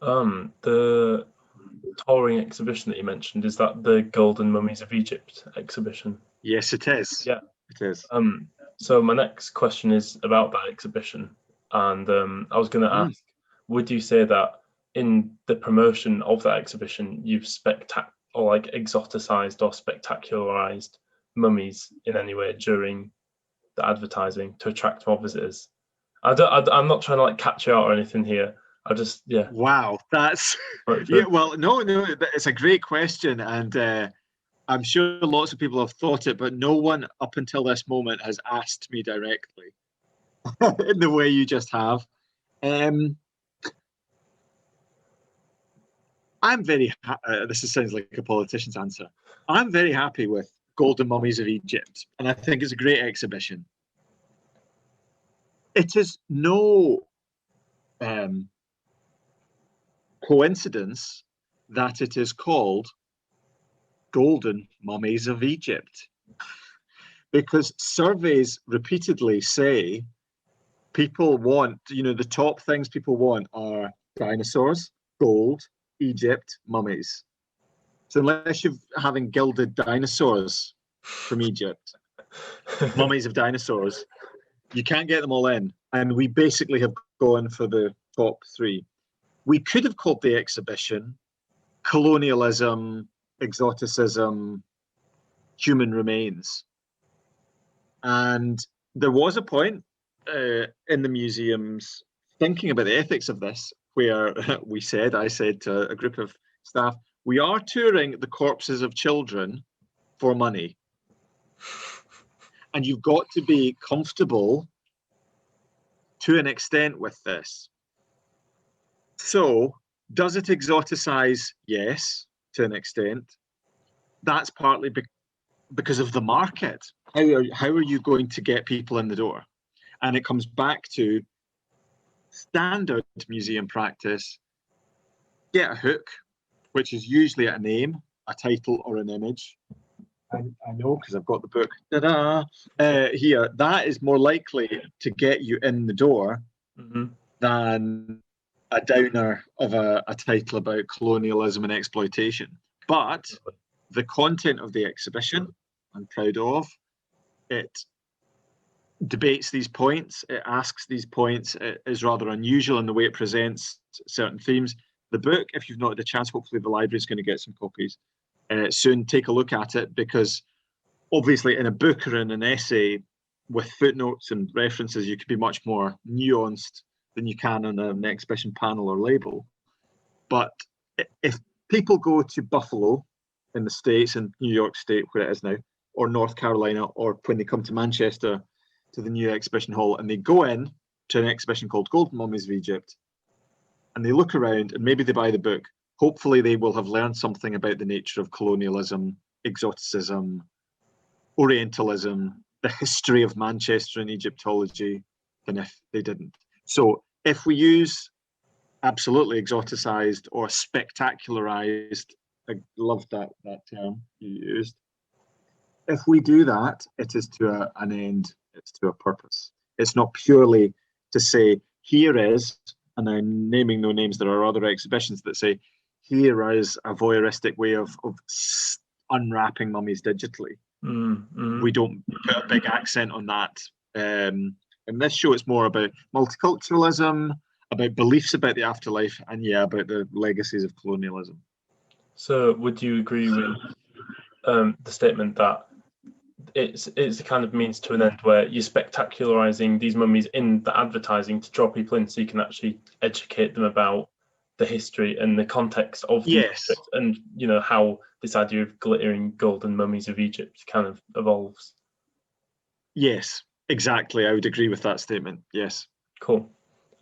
The touring exhibition that you mentioned, is that the Golden Mummies of Egypt exhibition? Yes, it is. Yeah. It is. So my next question is about that exhibition, and I was going to ask, would you say that in the promotion of that exhibition, you've exoticized or spectacularized mummies in any way during the advertising to attract more visitors? I'm not trying to like catch you out or anything here. Wow, that's yeah. Well, no, it's a great question, and I'm sure lots of people have thought it, but no one up until this moment has asked me directly in the way you just have. I'm very. Sounds like a politician's answer. I'm very happy with Golden Mummies of Egypt, and I think it's a great exhibition. It is no coincidence that it is called Golden Mummies of Egypt, because surveys repeatedly say people want, the top things people want are dinosaurs, gold, Egypt, mummies. So unless you're having gilded dinosaurs from Egypt, mummies of dinosaurs, you can't get them all in. And we basically have gone for the top three. We could have called the exhibition Colonialism, Exoticism, Human Remains. And there was a point in the museums thinking about the ethics of this, where I said to a group of staff, we are touring the corpses of children for money. And you've got to be comfortable to an extent with this. So, does it exoticize? Yes, to an extent. That's partly because of the market. How are you going to get people in the door? And it comes back to standard museum practice. Get a hook, which is usually a name, a title, or an image. I know because I've got the book. Here, that is more likely to get you in the door than a downer of a title about colonialism and exploitation. But the content of the exhibition, I'm proud of. It debates these points. It asks these points. It is rather unusual in the way it presents certain themes. The book, if you've not had a chance, hopefully the library is going to get some copies soon. Take a look at it, because obviously in a book or in an essay with footnotes and references, you can be much more nuanced than you can on an exhibition panel or label. But if people go to Buffalo in the States, and New York State, where it is now, or North Carolina, or when they come to Manchester to the new exhibition hall, and they go in to an exhibition called Golden Mummies of Egypt, and they look around and maybe they buy the book, hopefully they will have learned something about the nature of colonialism, exoticism, Orientalism, the history of Manchester and Egyptology, than if they didn't. So if we use absolutely exoticized or spectacularized, I love that term you used. If we do that, it is to an end, it's to a purpose. It's not purely to say, here is, and I'm naming no names, there are other exhibitions that say, here is a voyeuristic way of unwrapping mummies digitally. We don't put a big accent on that. In this show, it's more about multiculturalism, about beliefs about the afterlife, and about the legacies of colonialism. So would you agree with the statement that it's a kind of means to an end, where you're spectacularizing these mummies in the advertising to draw people in, so you can actually educate them about the history and the context of the object, and how this idea of glittering golden mummies of Egypt kind of evolves? Yes, exactly. I would agree with that statement. Yes. Cool.